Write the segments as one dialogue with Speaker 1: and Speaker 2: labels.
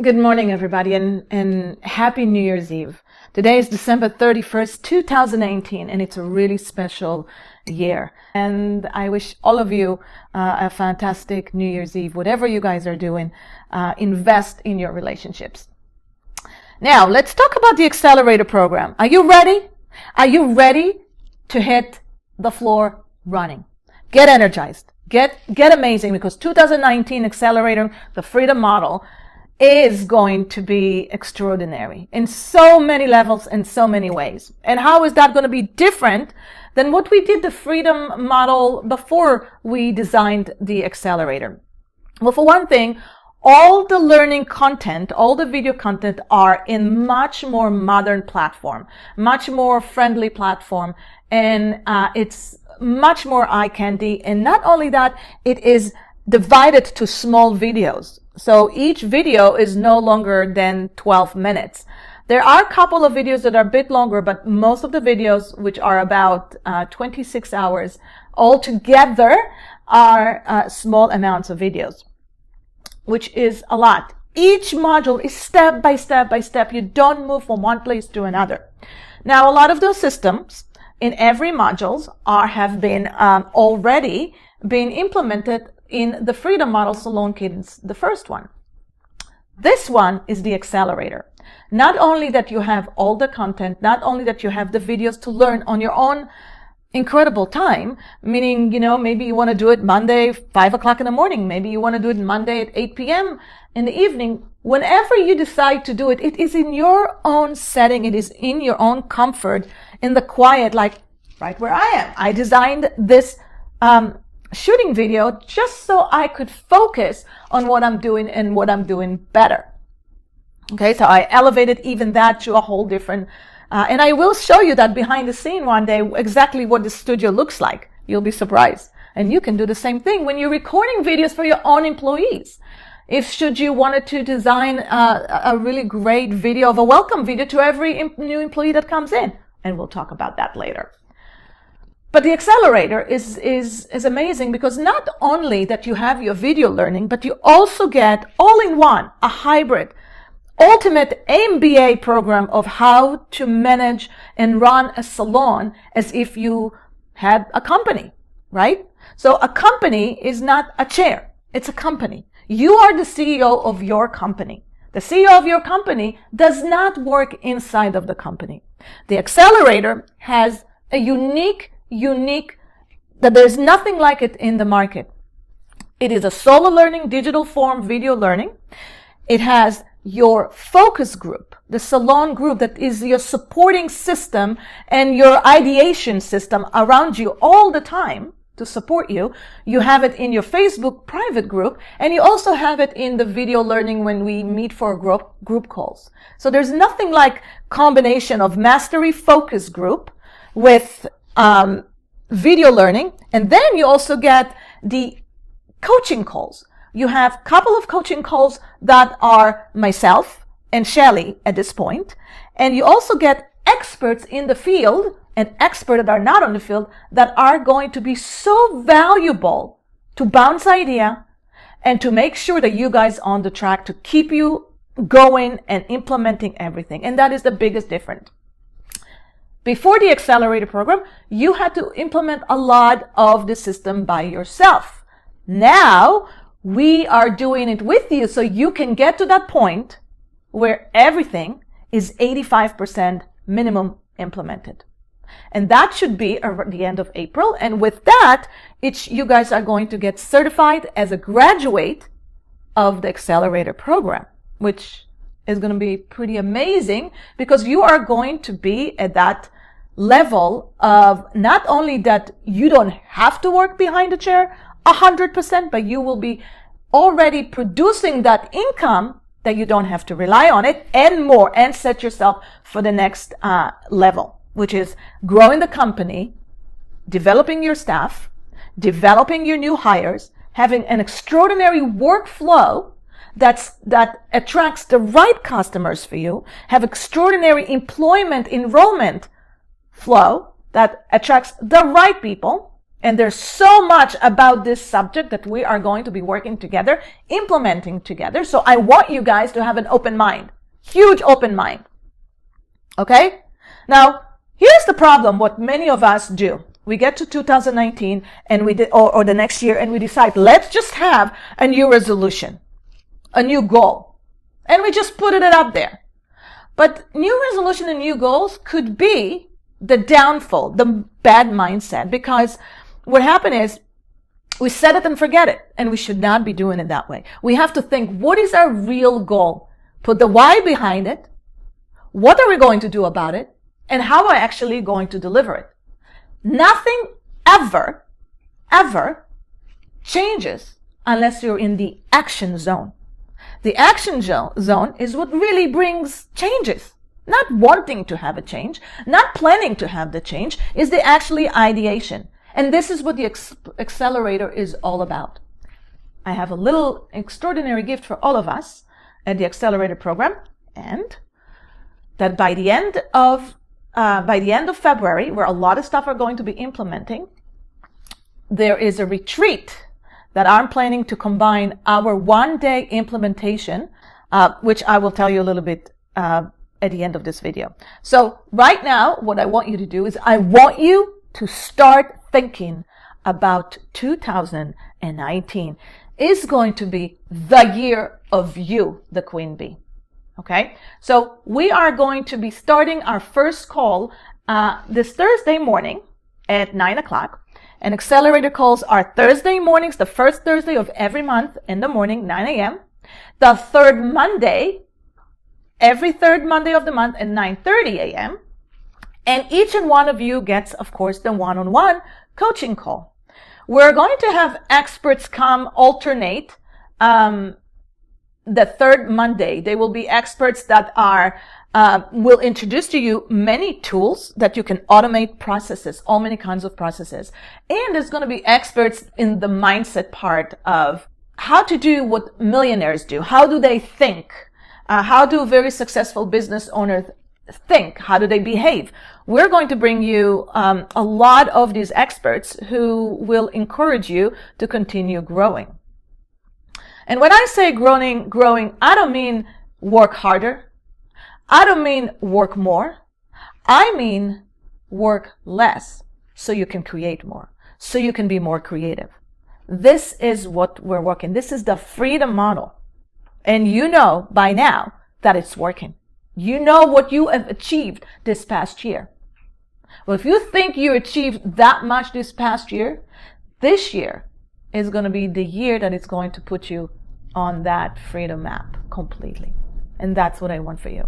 Speaker 1: Good morning, everybody, and happy New Year's Eve. Today is December 31st, 2019, and it's a really special year. And I wish all of you a fantastic New Year's Eve. Whatever you guys are doing, invest in your relationships. Now, let's talk about the Accelerator program. Are you ready? Are you ready to hit the floor running? Get energized. Get amazing, because 2019 Accelerator, the Freedom Model, is going to be extraordinary in so many levels and so many ways. And how is that going to be different than what we did the Freedom Model before we designed the Accelerator? Well, for one thing, all the learning content, all the video content are in much more modern platform, much more friendly platform, and it's much more eye candy. And not only that, it is divided to small videos. So each video is no longer than 12 minutes. There are a couple of videos that are a bit longer, but most of the videos, which are about 26 hours altogether, are small amounts of videos, which is a lot. Each module is step by step by step. You don't move from one place to another. Now, a lot of those systems in every modules have been already been implemented in the Freedom Model Salon Cadence, the first one. This one is the Accelerator. Not only that you have all the content, not only that you have the videos to learn on your own incredible time, meaning, maybe you want to do it Monday, 5 o'clock in the morning. Maybe you want to do it Monday at 8 p.m. in the evening. Whenever you decide to do it, it is in your own setting. It is in your own comfort, in the quiet, like right where I am. I designed this, shooting video just so I could focus on what I'm doing and what I'm doing better. Okay, so I elevated even that to a whole different, and I will show you that behind the scene one day, exactly what the studio looks like. You'll be surprised. And you can do the same thing when you're recording videos for your own employees. Should you wanted to design a really great video of a welcome video to every new employee that comes in. And we'll talk about that later. But the Accelerator is amazing, because not only that you have your video learning, but you also get all in one, a hybrid, ultimate MBA program of how to manage and run a salon as if you had a company, right? So a company is not a chair. It's a company. You are the CEO of your company. The CEO of your company does not work inside of the company. The Accelerator has a unique, that there's nothing like it in the market. It is a solo learning, digital form video learning. It has your focus group, the salon group, that is your supporting system and your ideation system around you all the time to support you. You have it in your Facebook private group, and you also have it in the video learning when we meet for group calls. So there's nothing like combination of mastery focus group with video learning. And then you also get the coaching calls. You have a couple of coaching calls that are myself and Shelly at this point. And you also get experts in the field and experts that are not on the field that are going to be so valuable to bounce idea and to make sure that you guys are on the track to keep you going and implementing everything. And that is the biggest difference. Before the Accelerator program, you had to implement a lot of the system by yourself. Now, we are doing it with you so you can get to that point where everything is 85% minimum implemented. And that should be at the end of April. And with that, you guys are going to get certified as a graduate of the Accelerator program, which is going to be pretty amazing, because you are going to be at that level of not only that you don't have to work behind a chair 100%, but you will be already producing that income that you don't have to rely on it, and more, and set yourself for the next level, which is growing the company, developing your staff, developing your new hires, having an extraordinary workflow that attracts the right customers for you, have extraordinary employment enrollment flow that attracts the right people, And there's so much about this subject that we are going to be working together, implementing together. So I want you guys to have an open mind, huge open mind. Okay? Now, here's the problem, what many of us do. We get to 2019 and or the next year, and we decide, let's just have a new resolution, a new goal. And we just put it up there. But new resolution and new goals could be the downfall, the bad mindset, because what happened is we set it and forget it, and we should not be doing it that way. We have to think, what is our real goal? Put the why behind it. What are we going to do about it? And how are we actually going to deliver it? Nothing ever changes unless you're in the action zone. The action zone is what really brings changes. Not wanting to have a change, not planning to have the change, is the actually ideation. And this is what the Accelerator is all about. I have a little extraordinary gift for all of us at the Accelerator program, and that by the end of February, where a lot of stuff are going to be implementing, there is a retreat that I'm planning to combine our one-day implementation, which I will tell you a little bit at the end of this video. So right now, what I want you to do is I want you to start thinking about 2019 is going to be the year of you, the Queen Bee. Okay, so we are going to be starting our first call this Thursday morning at 9 o'clock. And Accelerator calls are Thursday mornings, the first Thursday of every month in the morning, 9 a.m. The third Monday, every third Monday of the month at 9:30 a.m. And each and one of you gets, of course, the one-on-one coaching call. We're going to have experts come alternate the third Monday. They will be experts that will introduce to you many tools that you can automate processes, all many kinds of processes. And there's going to be experts in the mindset part of how to do what millionaires do. How do they think? How do very successful business owners think? How do they behave? We're going to bring you a lot of these experts who will encourage you to continue growing. And when I say growing, I don't mean work harder. I don't mean work more. I mean work less so you can create more, so you can be more creative. This is what we're working. This is the freedom model. And you know by now that it's working. You know what you have achieved this past year. Well, if you think you achieved that much this past year, this year is going to be the year that it's going to put you on that freedom map completely. And that's what I want for you.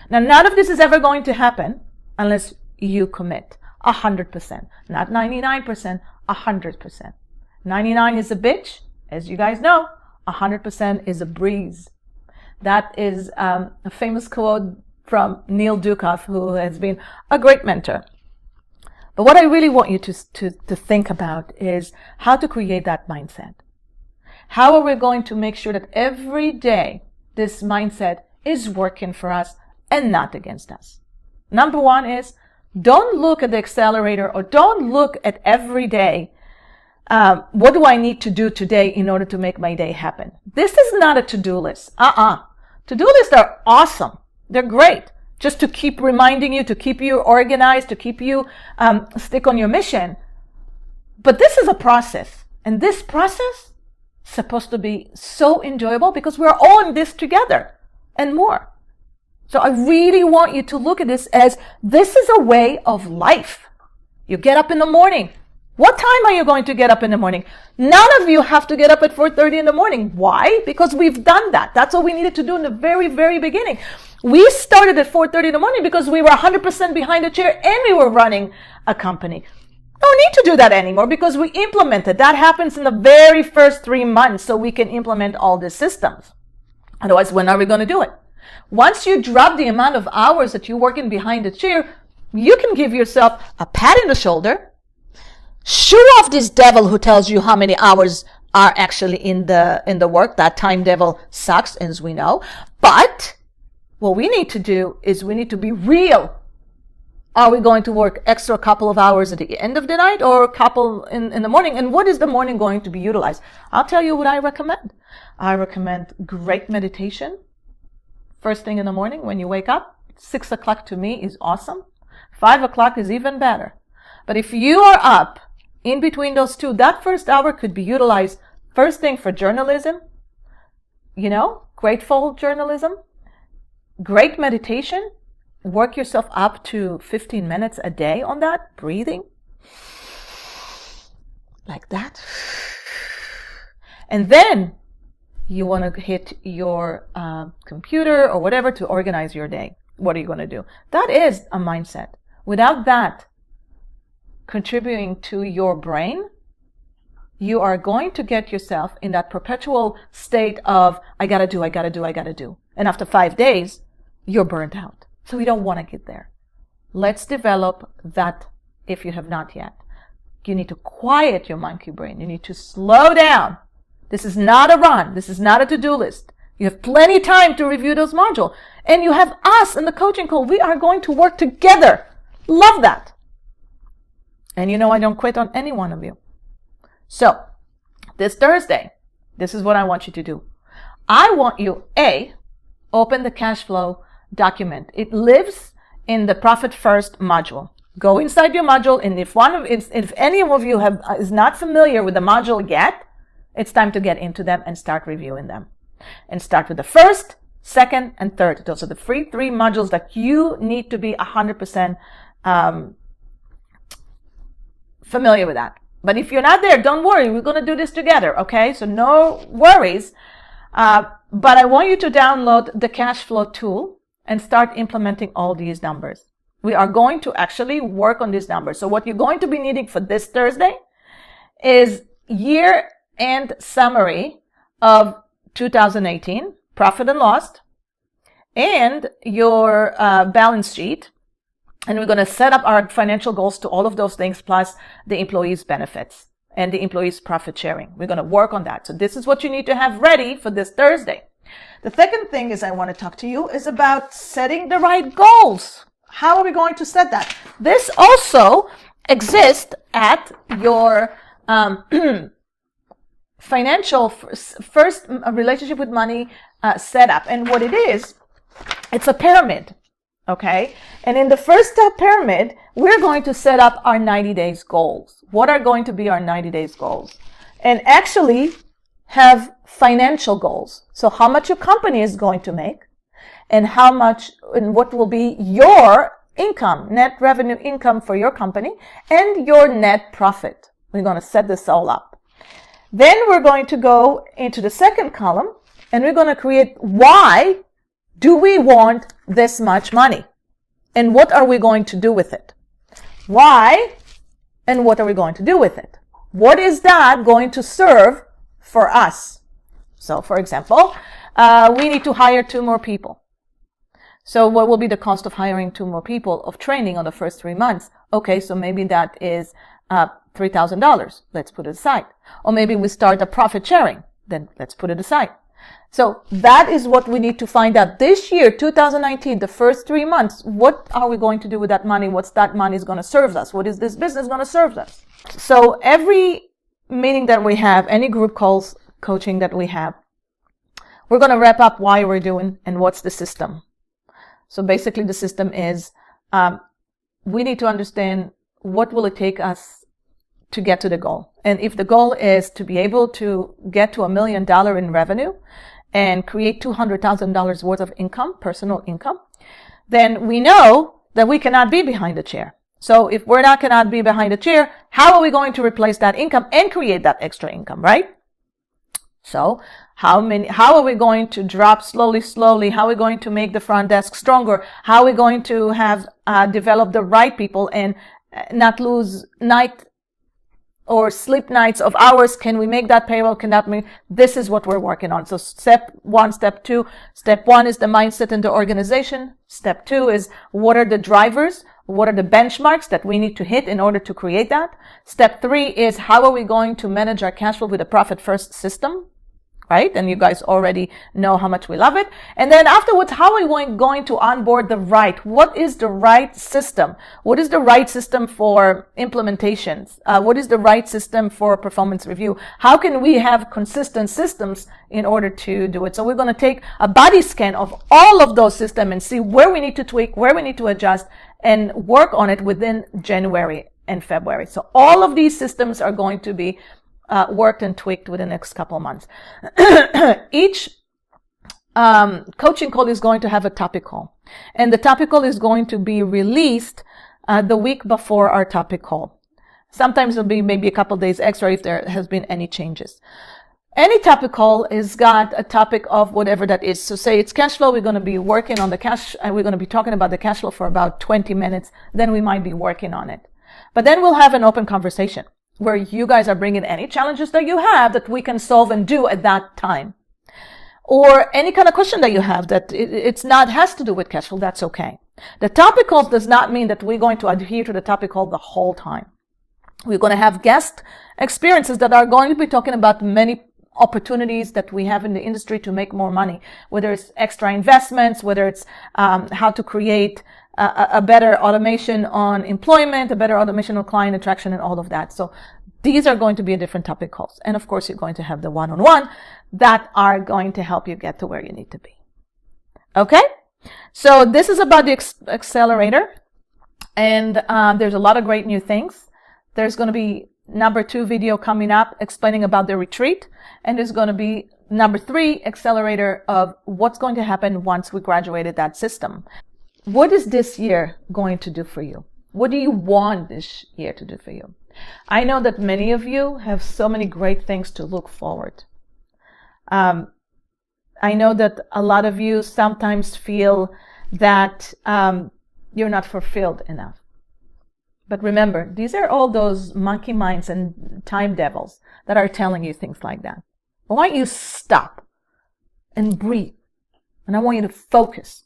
Speaker 1: Now, none of this is ever going to happen unless you commit 100%, not 99%, 100%. 99 is a bitch, as you guys know. 100% is a breeze. That is a famous quote from Neil Dukoff, who has been a great mentor. But what I really want you to think about is how to create that mindset. How are we going to make sure that every day this mindset is working for us and not against us? Number one is don't look at the Accelerator or don't look at every day. What do I need to do today in order to make my day happen? This is not a to-do list. To-do lists are awesome. They're great. Just to keep reminding you, to keep you organized, to keep you stick on your mission. But this is a process. And this process is supposed to be so enjoyable because we're all in this together and more. So I really want you to look at this as this is a way of life. You get up in the morning. What time are you going to get up in the morning? None of you have to get up at 4:30 in the morning. Why? Because we've done that. That's what we needed to do in the very, very beginning. We started at 4:30 in the morning because we were 100% behind the chair and we were running a company. Don't need to do that anymore because we implemented. That happens in the very first 3 months so we can implement all the systems. Otherwise, when are we going to do it? Once you drop the amount of hours that you're working behind the chair, you can give yourself a pat in the shoulder. Shoo off this devil who tells you how many hours are actually in the work. That time devil sucks, as we know. But what we need to do is we need to be real Are we going to work extra couple of hours at the end of the night or a couple in the morning? And what is the morning going to be utilized? I'll tell you what I recommend. I recommend great meditation. First thing in the morning when you wake up. 6 o'clock to me is awesome. 5 o'clock is even better. But if you are up in between those two, that first hour could be utilized first thing for journalism, grateful journalism, great meditation. Work yourself up to 15 minutes a day on that, breathing like that. And then you want to hit your computer or whatever to organize your day. What are you going to do? That is a mindset. Without that contributing to your brain, you are going to get yourself in that perpetual state of, I gotta do. And after 5 days, you're burnt out. So we don't want to get there. Let's develop that if you have not yet. You need to quiet your monkey brain. You need to slow down. This is not a run. This is not a to-do list. You have plenty of time to review those modules. And you have us in the coaching call. We are going to work together. Love that. And I don't quit on any one of you. So, this Thursday, this is what I want you to do. I want you, open the cash flow document. It lives in the Profit First module. Go inside your module, and if any of you is not familiar with the module yet, it's time to get into them and start reviewing them. And start with the first, second, and third. Those are the three modules that you need to be 100% familiar with that. But if you're not there, don't worry. We're going to do this together, okay? So no worries. But I want you to download the cash flow tool and start implementing all these numbers. We are going to actually work on these numbers. So what you're going to be needing for this Thursday is year-end summary of 2018, profit and loss, and your balance sheet. And we're going to set up our financial goals to all of those things, plus the employees' benefits and the employees' profit sharing. We're going to work on that. So this is what you need to have ready for this Thursday. The second thing is I want to talk to you is about setting the right goals. How are we going to set that? This also exists at your financial first relationship with money setup. And what it is, it's a pyramid. Okay. And in the first pyramid, we're going to set up our 90 days goals. What are going to be our 90 days goals? And actually have financial goals. So how much your company is going to make and how much and what will be your income, net revenue income for your company and your net profit. We're going to set this all up. Then we're going to go into the second column and we're going to create why do we want this much money? And what are we going to do with it? Why? And what are we going to do with it? What is that going to serve for us? So, for example, we need to hire 2 more people. So what will be the cost of hiring 2 more people of training on the first 3 months? Okay, so maybe that is $3,000. Let's put it aside. Or maybe we start a profit sharing. Then let's put it aside. So that is what we need to find out this year, 2019, the first 3 months. What are we going to do with that money? What's that money is going to serve us? What is this business going to serve us? So every meeting that we have, any group calls, coaching that we have, we're going to wrap up why we're doing and what's the system. So basically the system is, we need to understand what will it take us to get to the goal. And if the goal is to be able to get to $1 million in revenue and create $200,000 worth of income, personal income, then we know that we cannot be behind a chair. So if we're not cannot be behind a chair, how are we going to replace that income and create that extra income, right? So how are we going to drop slowly? How are we going to make the front desk stronger? How are we going to have develop the right people and not lose night or sleep nights of hours? Can we make that payroll? Can that mean this is what we're working on? So step 1, step 2. Step 1 is the mindset in the organization. Step 2 is what are the drivers? What are the benchmarks that we need to hit in order to create that? Step 3 is how are we going to manage our cash flow with a profit first system? right? And you guys already know how much we love it. And then afterwards, how are we going to onboard the right? What is the right system? What is the right system for implementations? What is the right system for performance review? How can we have consistent systems in order to do it? So we're going to take a body scan of all of those systems and see where we need to tweak, where we need to adjust, and work on it within January and February. So all of these systems are going to be worked and tweaked within the next couple of months. Each coaching call is going to have a topic call, and the topic call is going to be released the week before our topic call. Sometimes it'll be maybe a couple of days extra if there has been any changes. Any topic call is got a topic of whatever that is. So say it's cash flow, we're going to be working on the cash, and we're going to be talking about the cash flow for about 20 minutes. Then we might be working on it. But then we'll have an open conversation where you guys are bringing any challenges that you have that we can solve and do at that time. Or any kind of question that you have that has to do with cash flow, that's okay. The topic calls does not mean that we're going to adhere to the topic call the whole time. We're going to have guest experiences that are going to be talking about many opportunities that we have in the industry to make more money, whether it's extra investments, whether it's how to create a better automation on employment, a better automation on client attraction, and all of that. So these are going to be a different topic calls. And of course, you're going to have the one-on-one that are going to help you get to where you need to be. Okay? So this is about the Accelerator. And there's a lot of great new things. There's going to be number 2 video coming up explaining about the retreat. And there's going to be number 3 Accelerator of what's going to happen once we graduated that system. What is this year going to do for you? What do you want this year to do for you? I know that many of you have so many great things to look forward. I know that a lot of you sometimes feel that you're not fulfilled enough. But remember, these are all those monkey minds and time devils that are telling you things like that. I want you to stop and breathe. And I want you to focus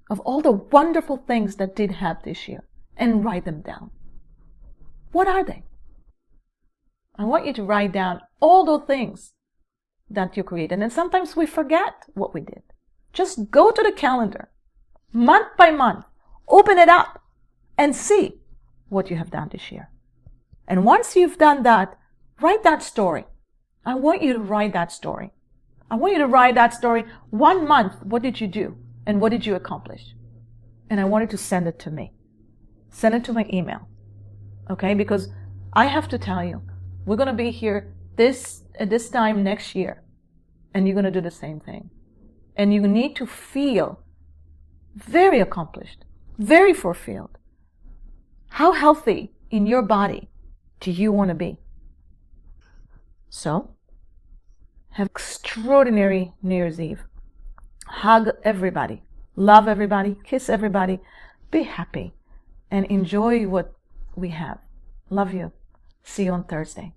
Speaker 1: of all the wonderful things that did happen this year and write them down. What are they? I want you to write down all those things that you created. And sometimes we forget what we did. Just go to the calendar, month by month, open it up and see what you have done this year. And once you've done that, write that story. I want you to write that story. I want you to write that story 1 month. What did you do? And what did you accomplish? And I wanted to send it to me. Send it to my email. Okay? Because I have to tell you, we're going to be here at this time next year. And you're going to do the same thing. And you need to feel very accomplished, very fulfilled. How healthy in your body do you want to be? So, have extraordinary New Year's Eve. Hug everybody. Love everybody. Kiss everybody. Be happy. And enjoy what we have. Love you. See you on Thursday.